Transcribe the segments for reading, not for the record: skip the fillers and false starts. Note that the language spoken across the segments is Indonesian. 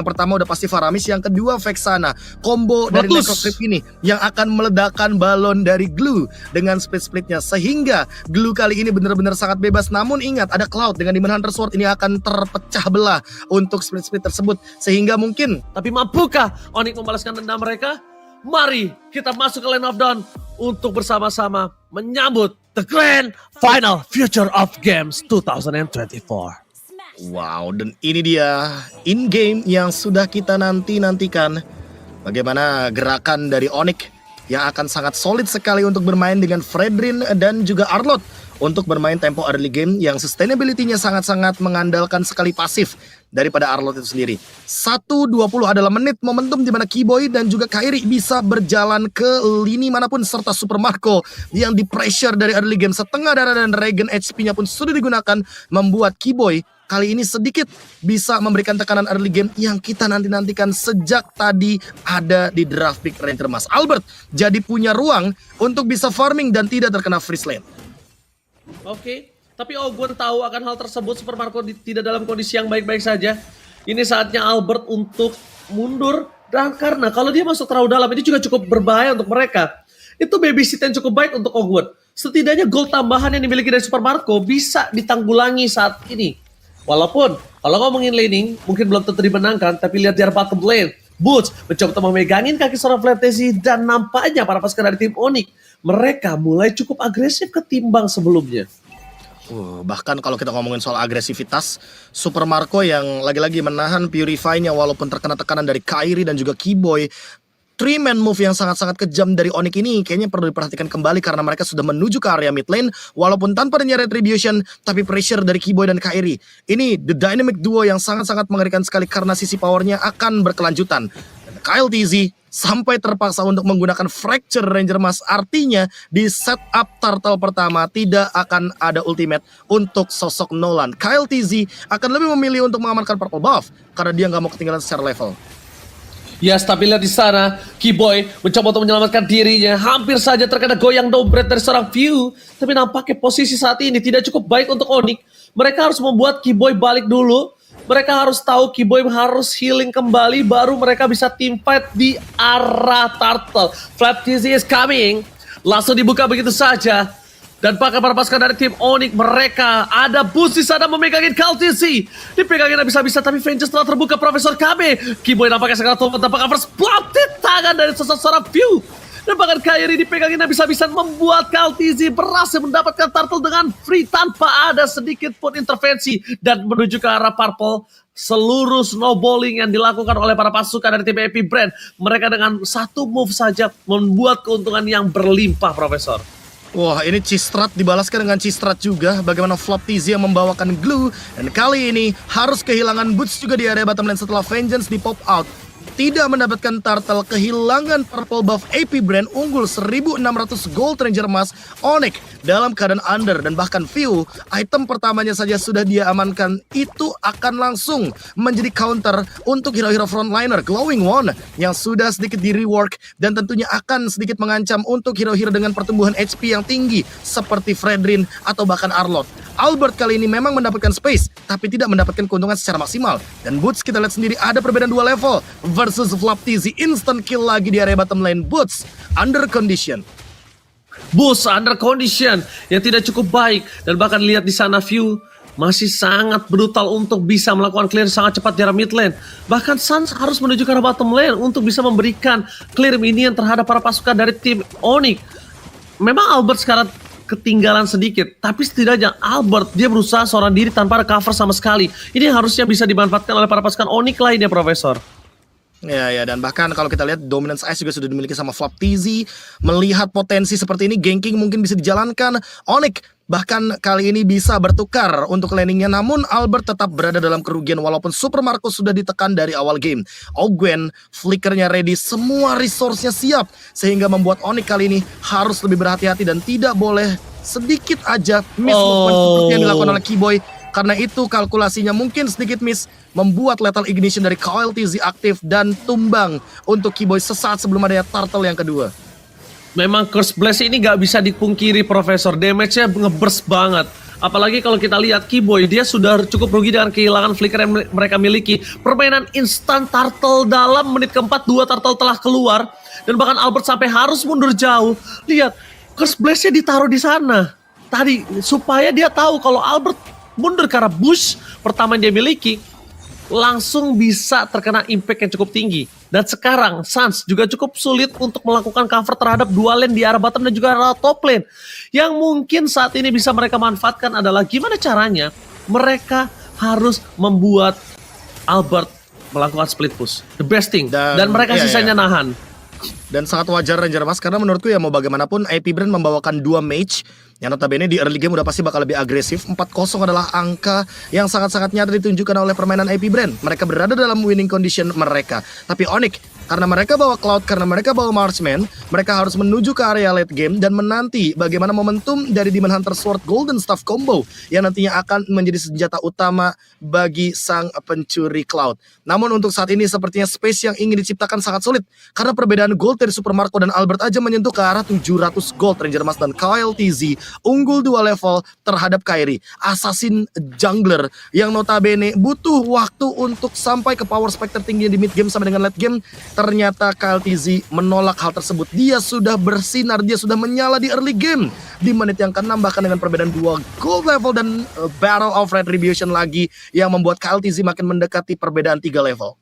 Yang pertama udah pasti Faramis, yang kedua Vexana. Combo dari Necrocrip ini yang akan meledakkan balon dari Glue dengan split-splitnya, sehingga Glue kali ini benar-benar sangat bebas. Namun ingat, ada Cloud dengan Demon Hunter Sword ini akan terpecah belah untuk split-split tersebut, sehingga mungkin. Tapi mampukah Onyx membalaskan dendam mereka? Mari kita masuk ke Land of Dawn untuk bersama-sama menyambut The Grand Final Future of Games 2024. Wow, dan ini dia in-game yang sudah kita nantikan. Bagaimana gerakan dari Onyx yang akan sangat solid sekali untuk bermain dengan Fredrin dan juga Arlott untuk bermain tempo early game yang sustainability-nya sangat-sangat mengandalkan sekali pasif daripada Arlott itu sendiri. 1:20 adalah menit momentum di mana Keyboy dan juga Kairi bisa berjalan ke lini manapun, serta Super Marco yang di pressure dari early game setengah darah dan regen HP-nya pun sudah digunakan, membuat Keyboy kali ini sedikit bisa memberikan tekanan early game yang kita nantikan sejak tadi ada di draft pick Ranger Mas. Albert jadi punya ruang untuk bisa farming dan tidak terkena freeze lane. Oke, tapi Ogwen tahu akan hal tersebut. Super Marco tidak dalam kondisi yang baik-baik saja. Ini saatnya Albert untuk mundur, dan karena kalau dia masuk terlalu dalam ini juga cukup berbahaya untuk mereka. Itu babysit yang cukup baik untuk Ogwen. Setidaknya gold tambahan yang dimiliki dari Super Marco bisa ditanggulangi saat ini. Walaupun kalau ngomongin laning mungkin belum tentu dimenangkan, tapi lihat di bottom lane, Boots mencoba untuk memegangin kaki seorang Flatesi, dan nampaknya para pasukan dari tim Onyx mereka mulai cukup agresif ketimbang sebelumnya. Bahkan kalau kita ngomongin soal agresivitas, Super Marco yang lagi-lagi menahan Purify-nya walaupun terkena tekanan dari Kairi dan juga Keyboy. 3-man move yang sangat-sangat kejam dari Onyx ini kayaknya perlu diperhatikan kembali, karena mereka sudah menuju ke area mid lane walaupun tanpa adanya retribution, tapi pressure dari Keyboy dan Kairi. Ini the dynamic duo yang sangat-sangat mengerikan sekali karena sisi powernya akan berkelanjutan. Kyle TZ sampai terpaksa untuk menggunakan Fracture Ranger Mas, artinya di setup turtle pertama tidak akan ada ultimate untuk sosok Nolan. Kyle TZ akan lebih memilih untuk mengamankan purple buff karena dia nggak mau ketinggalan secara level. Ya, tapi lihat di sana, Keyboy mencoba untuk menyelamatkan dirinya, hampir saja terkena goyang dompet dari seorang View. Tapi nampaknya posisi saat ini tidak cukup baik untuk Onyx. Mereka harus membuat Keyboy balik dulu. Mereka harus tahu Keyboy harus healing kembali, baru mereka bisa team fight di arah Turtle. Flap TZ is coming. Langsung dibuka begitu saja. Dan pakai para pasukan dari tim Onyx, mereka ada Boots di sana memegangin Kaltisi. Dipegangin bisa-bisa, tapi Vengeance telah terbuka Profesor KB. Keyboy nampaknya sangat tobat, nampaknya first blood di tangan dari seorang View. Dan bahkan Kairi dipegangin bisa-bisa membuat Kaltisi berhasil mendapatkan turtle dengan free tanpa ada sedikit pun intervensi. Dan menuju ke arah purple, seluruh snowballing yang dilakukan oleh para pasukan dari tim Epic Brand. Mereka dengan satu move saja membuat keuntungan yang berlimpah, Profesor. Wah, ini Cistrat dibalaskan dengan Cistrat juga. Bagaimana Flop TZ yang membawakan Glue. Dan kali ini harus kehilangan Boots juga di area bottom lane setelah Vengeance di pop out. Tidak mendapatkan turtle, kehilangan purple buff. AP Brand unggul 1600 gold Ranger Mas. Onyx dalam keadaan under, dan bahkan View item pertamanya saja sudah dia amankan. Itu akan langsung menjadi counter untuk hero-hero frontliner Glowing One yang sudah sedikit di rework, dan tentunya akan sedikit mengancam untuk hero-hero dengan pertumbuhan HP yang tinggi seperti Fredrin atau bahkan Arlott. Albert kali ini memang mendapatkan space, tapi tidak mendapatkan keuntungan secara maksimal. Dan Boots kita lihat sendiri ada perbedaan 2 level versus Flop TZ. Instant kill lagi di area bottom lane. Boots under condition. Boots under condition yang tidak cukup baik. Dan bahkan lihat di sana View masih sangat brutal untuk bisa melakukan clear sangat cepat di arah mid lane. Bahkan Suns harus menuju ke arah bottom lane untuk bisa memberikan clear minion terhadap para pasukan dari tim Onyx. Memang Albert sekarang ketinggalan sedikit, tapi setidaknya Albert dia berusaha seorang diri tanpa ada cover sama sekali. Ini harusnya bisa dimanfaatkan oleh para pasukan Onyx lainnya, Profesor. Ya, dan bahkan kalau kita lihat Dominance Ice juga sudah dimiliki sama Flop TZ. Melihat potensi seperti ini, ganking mungkin bisa dijalankan. Onyx bahkan kali ini bisa bertukar untuk landingnya, namun Albert tetap berada dalam kerugian walaupun Super Marco sudah ditekan dari awal game. Ogwen, flickernya ready, semua resource-nya siap, sehingga membuat Onyx kali ini harus lebih berhati-hati dan tidak boleh sedikit aja miss movement yang dilakukan oleh Keyboy. Karena itu kalkulasinya mungkin sedikit miss, membuat Lethal Ignition dari Kyle TZ aktif dan tumbang untuk Keyboy sesaat sebelum adanya turtle yang kedua. Memang Curse Blast ini gak bisa dipungkiri, Profesor. Damage-nya ngeburst banget. Apalagi kalau kita lihat Keyboy, dia sudah cukup rugi dengan kehilangan flicker yang mereka miliki. Permainan instan turtle dalam menit keempat, 2 turtle telah keluar. Dan bahkan Albert sampai harus mundur jauh. Lihat, Curse Blast-nya ditaruh di sana. Tadi, supaya dia tahu kalau Albert mundur karena bush pertama yang dia miliki, langsung bisa terkena impact yang cukup tinggi. Dan sekarang Suns juga cukup sulit untuk melakukan cover terhadap dua lane di arah bottom dan juga arah top lane. Yang mungkin saat ini bisa mereka manfaatkan adalah gimana caranya mereka harus membuat Albert melakukan split push. The best thing. Dan mereka sisanya nahan. Dan sangat wajar Ranger Mas, karena menurutku ya mau bagaimanapun AP Brand membawakan 2 mage yang notabene di early game udah pasti bakal lebih agresif. 4-0 adalah angka yang sangat-sangat nyata ditunjukkan oleh permainan AP Brand. Mereka berada dalam winning condition mereka. Tapi Onyx, karena mereka bawa Cloud, karena mereka bawa Marksman, mereka harus menuju ke area late game dan menanti bagaimana momentum dari Demon Hunter Sword Golden Staff combo yang nantinya akan menjadi senjata utama bagi sang pencuri Cloud. Namun untuk saat ini sepertinya space yang ingin diciptakan sangat sulit, karena perbedaan gold dari Super Marco dan Albert aja menyentuh ke arah 700 gold. Ranger Mas dan Kyle TZ unggul 2 level terhadap Kairi, assassin jungler yang notabene butuh waktu untuk sampai ke power spec tertinggi di mid game sampai dengan late game. Ternyata Kyle TZ menolak hal tersebut. Dia sudah bersinar, dia sudah menyala di early game di menit yang ke-6, bahkan dengan perbedaan 2 gold level dan Battle of Retribution lagi yang membuat Kyle TZ makin mendekati perbedaan 3 level.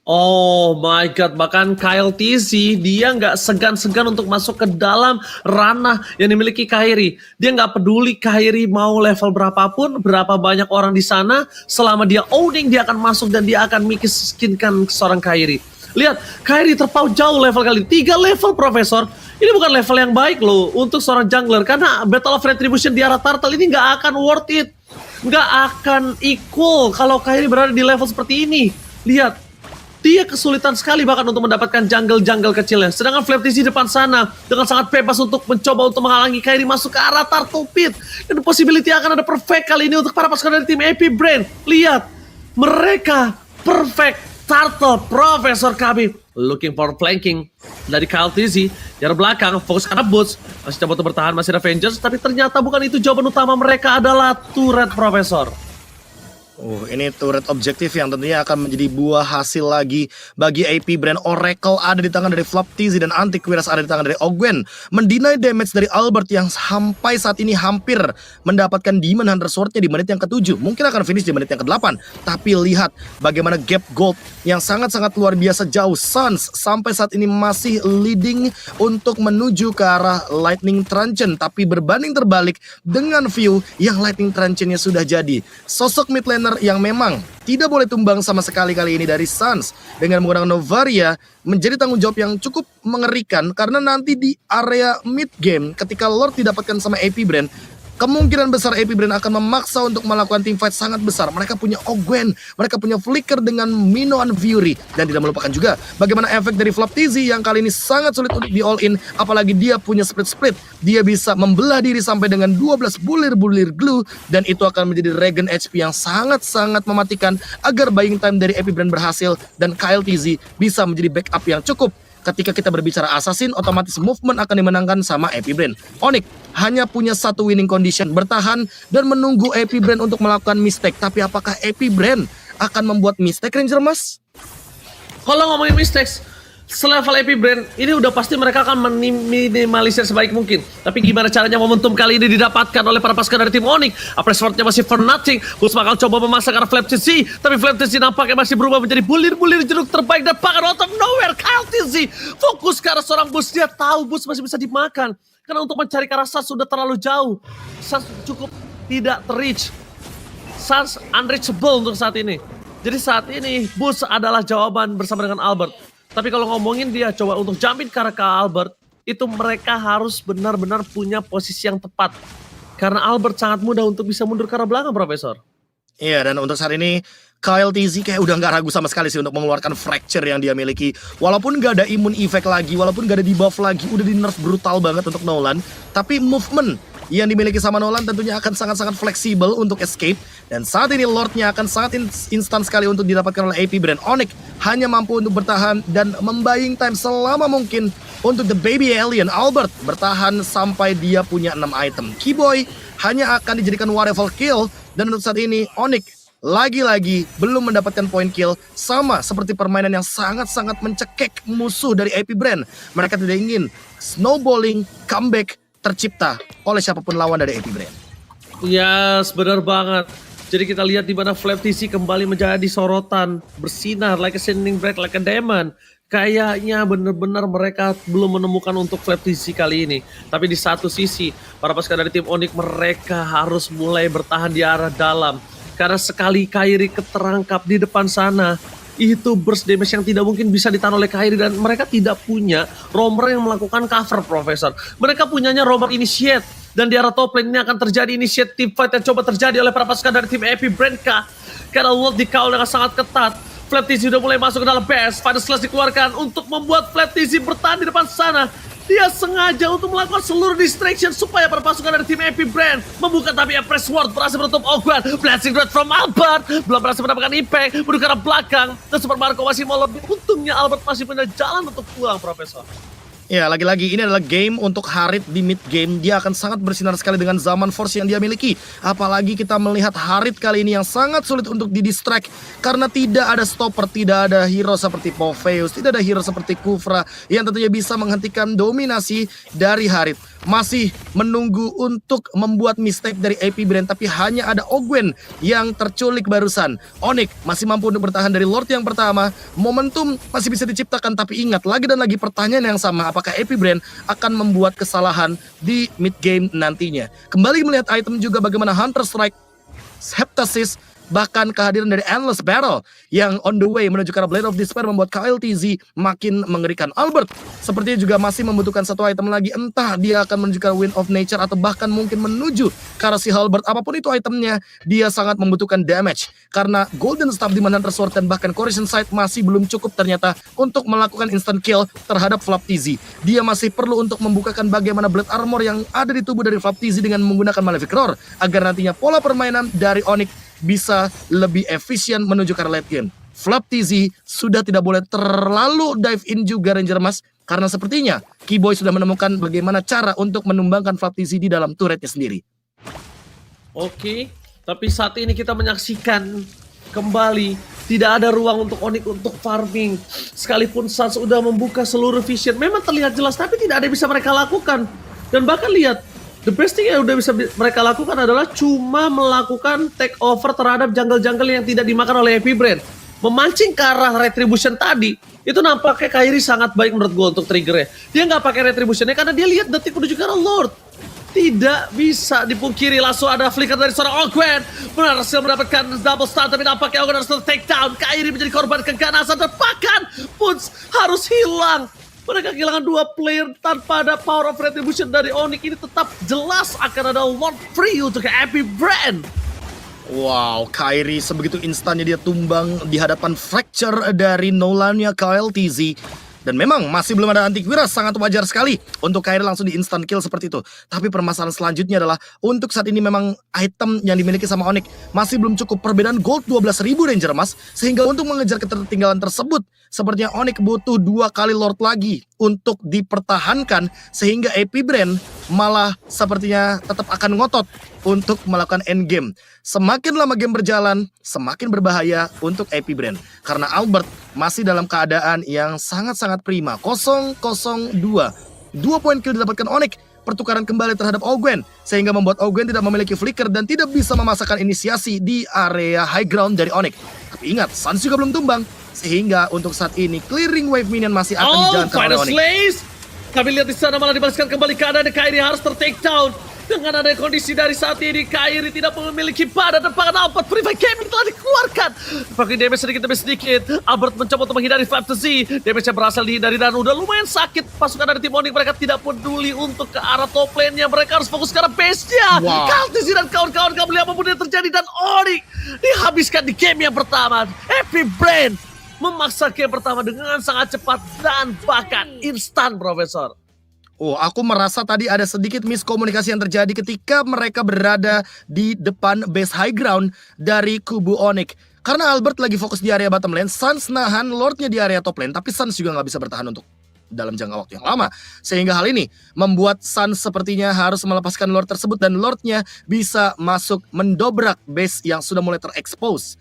Oh my god, bahkan Kyle TZ dia nggak segan-segan untuk masuk ke dalam ranah yang dimiliki Kairi. Dia nggak peduli Kairi mau level berapapun, berapa banyak orang di sana, selama dia owning dia akan masuk dan dia akan miskinkan seorang Kairi. Lihat, Kairi terpaut jauh level kali 3 level, Profesor. Ini bukan level yang baik loh untuk seorang jungler, karena Battle of Retribution di arah turtle ini nggak akan worth it, nggak akan equal kalau Kairi berada di level seperti ini. Lihat, dia kesulitan sekali bahkan untuk mendapatkan jungle-jungle kecilnya. Sedangkan Flaptis di depan sana dengan sangat bebas untuk mencoba untuk menghalangi Kairi masuk ke arah Turtle Pit. Dan possibility akan ada perfect kali ini untuk para pasukan dari tim AP Brand. Lihat, mereka perfect Turtle Profesor Khabib. Looking for flanking dari Kyle TZ. Di arah belakang, fokus ke arah Boots. Masih coba untuk bertahan, masih ada Avengers. Tapi ternyata bukan itu jawaban utama mereka, adalah turret Profesor. Ini turret objektif yang tentunya akan menjadi buah hasil lagi bagi AP Brand. Oracle ada di tangan dari Flaptizi dan Antiquiras ada di tangan dari Ogwen. Mendinai damage dari Albert yang sampai saat ini hampir mendapatkan Demon Hunter Sword-nya di menit yang ke-7. Mungkin akan finish di menit yang ke-8. Tapi lihat bagaimana gap gold yang sangat-sangat luar biasa jauh. Suns sampai saat ini masih leading untuk menuju ke arah Lightning Truncheon. Tapi berbanding terbalik dengan view yang Lightning Truncheon-nya sudah jadi. Sosok mid laner yang memang tidak boleh tumbang sama sekali kali ini dari Suns dengan menggunakan Novaria menjadi tanggung jawab yang cukup mengerikan, karena nanti di area mid game ketika Lord didapatkan sama AP Brand, kemungkinan besar AP Brand akan memaksa untuk melakukan team fight sangat besar. Mereka punya Ogwen, mereka punya Flicker dengan Minoan Fury, dan tidak melupakan juga bagaimana efek dari Flaptizi yang kali ini sangat sulit untuk di all in, apalagi dia punya split. Dia bisa membelah diri sampai dengan 12 bulir-bulir glue, dan itu akan menjadi regen HP yang sangat-sangat mematikan agar buying time dari AP Brand berhasil dan Kyle TZ bisa menjadi backup yang cukup. Ketika kita berbicara assassin, otomatis movement akan dimenangkan sama AP Brand. Onyx hanya punya satu winning condition, bertahan dan menunggu AP Brand untuk melakukan mistake. Tapi apakah AP Brand akan membuat mistake, Ranger Mas? Kalau ngomongin mistakes, selevel AP Brand ini udah pasti mereka akan meminimalisir sebaik mungkin. Tapi gimana caranya momentum kali ini didapatkan oleh para pasukan dari tim Onyx? Apres Sword-nya masih for nothing. Bus bakal coba memasak arah Flaptizi, tapi Flaptizi nampaknya masih berubah menjadi bulir-bulir jeruk terbaik dan bahkan out of nowhere Kyle TZ fokus ke arah seorang Bus. Dia tahu Bus masih bisa dimakan, karena untuk mencari ke arah Suns sudah terlalu jauh. Suns cukup tidak ter-reach. Suns unreachable untuk saat ini. Jadi saat ini Bus adalah jawaban bersama dengan Albert. Tapi kalau ngomongin dia coba untuk jumpin ke arah ke Albert, itu mereka harus benar-benar punya posisi yang tepat. Karena Albert sangat mudah untuk bisa mundur ke arah belakang, Profesor. Iya, dan untuk saat ini Kyle TZ kayak udah gak ragu sama sekali sih untuk mengeluarkan fracture yang dia miliki. Walaupun gak ada immune effect lagi, walaupun gak ada debuff lagi, udah di nerf brutal banget untuk Nolan. Tapi movement yang dimiliki sama Nolan tentunya akan sangat-sangat fleksibel untuk escape. Dan saat ini Lordnya akan sangat instan sekali untuk didapatkan oleh AP Brand. Onyx hanya mampu untuk bertahan dan membuying time selama mungkin untuk the baby alien. Albert bertahan sampai dia punya 6 item. Keyboy hanya akan dijadikan whatever kill. Dan untuk saat ini Onyx lagi-lagi belum mendapatkan point kill, sama seperti permainan yang sangat-sangat mencekik musuh dari AP Brand. Mereka tidak ingin snowballing comeback tercipta oleh siapapun lawan dari AP Brand. Yes, benar banget. Jadi kita lihat di mana Flap TC kembali menjadi sorotan, bersinar like a shining bright like a diamond. Kayaknya benar-benar mereka belum menemukan untuk Flap TC kali ini. Tapi di satu sisi, para pasukan dari tim Onyx mereka harus mulai bertahan di arah dalam. Karena sekali Kairi keterangkap di depan sana, itu burst damage yang tidak mungkin bisa ditahan oleh Kairi. Dan mereka tidak punya roamer yang melakukan cover, Profesor. Mereka punyanya roamer initiate. Dan di arah top lane ini akan terjadi initiative fight yang coba terjadi oleh para pasukan dari tim AP Brand. Karena World dikawal dengan sangat ketat. Flap TC sudah mulai masuk ke dalam base. Final Slash dikeluarkan untuk membuat Flap TC bertahan di depan sana. Dia sengaja untuk melakukan seluruh distraction supaya para pasukan dari tim AP Brand membuka, tapi Empress Ward berhasil menutup Ogwan. Blessing Rod from Albert belum berhasil mendapatkan impact, menuju ke arah belakang. Dan Super Marco masih mau lebih. Untungnya Albert masih punya jalan untuk pulang, Profesor. Ya, lagi-lagi ini adalah game untuk Harit di mid game. Dia akan sangat bersinar sekali dengan zaman force yang dia miliki. Apalagi kita melihat Harit kali ini yang sangat sulit untuk didistract. Karena tidak ada stopper, tidak ada hero seperti Popheus, tidak ada hero seperti Kufra yang tentunya bisa menghentikan dominasi dari Harit. Masih menunggu untuk membuat mistake dari AP Brand, tapi hanya ada Ogwen yang terculik barusan. Onyx masih mampu untuk bertahan dari Lord yang pertama. Momentum masih bisa diciptakan, tapi ingat lagi dan lagi pertanyaan yang sama. Apakah AP Brand akan membuat kesalahan di mid game nantinya? Kembali melihat item juga bagaimana Hunter Strike, Heptasis, bahkan kehadiran dari Endless Battle yang on the way menuju ke arah Blade of Despair membuat KLTZ makin mengerikan. Albert sepertinya juga masih membutuhkan satu item lagi, entah dia akan menuju ke Wind of Nature atau bahkan mungkin menuju ke arah si Halbert. Apapun itu itemnya, dia sangat membutuhkan damage karena Golden Staff di Hunter Sword dan bahkan Corrosion Sight masih belum cukup ternyata untuk melakukan instant kill terhadap Flap TZ. Dia masih perlu untuk membukakan bagaimana Blade Armor yang ada di tubuh dari Flap TZ dengan menggunakan Malefic Roar agar nantinya pola permainan dari Onyx bisa lebih efisien menuju ke arah late game. Flap TZ sudah tidak boleh terlalu dive in juga Ranger Mas, karena sepertinya Keyboy sudah menemukan bagaimana cara untuk menumbangkan Flap TZ di dalam turretnya sendiri. Oke, tapi saat ini kita menyaksikan kembali tidak ada ruang untuk Onyx untuk farming. Sekalipun Suns sudah membuka seluruh vision, memang terlihat jelas, tapi tidak ada yang bisa mereka lakukan. Dan bahkan lihat, the best thing yang udah bisa mereka lakukan adalah cuma melakukan take over terhadap jungle-jungle yang tidak dimakan oleh AP Brand. Memancing ke arah retribution tadi, itu nampaknya Kairi sangat baik menurut gue untuk triggernya. Dia nggak pakai retributionnya karena dia lihat detik menuju ke arah Lord. Tidak bisa dipungkiri, langsung ada flicker dari seorang Ogwen. Berhasil mendapatkan double stun, tapi nampaknya Ogwen harus take down. Kairi menjadi korban keganasan dan bahkan Puns harus hilang. Mereka kehilangan 2 player tanpa ada power of retribution dari Onyx. Ini tetap jelas akan ada Lord free untuk AP Brand. Wow, Kairi sebegitu instannya dia tumbang di hadapan fracture dari Nolannya KLTZ. Dan memang masih belum ada antivirus, sangat wajar sekali untuk Kairi langsung di instant kill seperti itu. Tapi permasalahan selanjutnya adalah untuk saat ini memang item yang dimiliki sama Onyx masih belum cukup. Perbedaan gold 12.000 Ranger Mas, sehingga untuk mengejar ketertinggalan tersebut sepertinya Onyx butuh 2 kali Lord lagi untuk dipertahankan, sehingga AP Brand malah sepertinya tetap akan ngotot untuk melakukan endgame. Semakin lama game berjalan, semakin berbahaya untuk AP Brand. Karena Albert masih dalam keadaan yang sangat-sangat prima. 0-0-2. 2 poin kill didapatkan Onyx. Pertukaran kembali terhadap Ogwen, sehingga membuat Ogwen tidak memiliki flicker dan tidak bisa memasakkan inisiasi di area high ground dari Onyx. Tapi ingat, Suns juga belum tumbang, sehingga untuk saat ini clearing wave minion masih akan dijalankan oleh Onyx. Kami lihat di sana malah dibalaskan kembali keadaan Kairi harus ter-take down. Dengan ada kondisi dari saat ini, Kairi tidak memiliki badan dan bahkan Albert Free Fire Gaming telah dikeluarkan. Pakai damage sedikit demi sedikit, Albert mencoba untuk menghindari Flap TZ. Damage-nya berhasil dihindari dan udah lumayan sakit. Pasukan dari tim Onyx mereka tidak peduli untuk ke arah top lane-nya. Mereka harus fokus ke arah base-nya. Wow. KLTZ dan kawan-kawan gak melihat apapun yang terjadi dan Onyx dihabiskan di game yang pertama. AP Brand memaksa game pertama dengan sangat cepat dan bahkan instan, Profesor. Oh, aku merasa tadi ada sedikit miskomunikasi yang terjadi ketika mereka berada di depan base high ground dari kubu Onyx. Karena Albert lagi fokus di area bottom lane, Suns nahan Lordnya di area top lane, tapi Suns juga nggak bisa bertahan untuk dalam jangka waktu yang lama. Sehingga hal ini membuat Suns sepertinya harus melepaskan Lord tersebut dan Lordnya bisa masuk mendobrak base yang sudah mulai terekspos.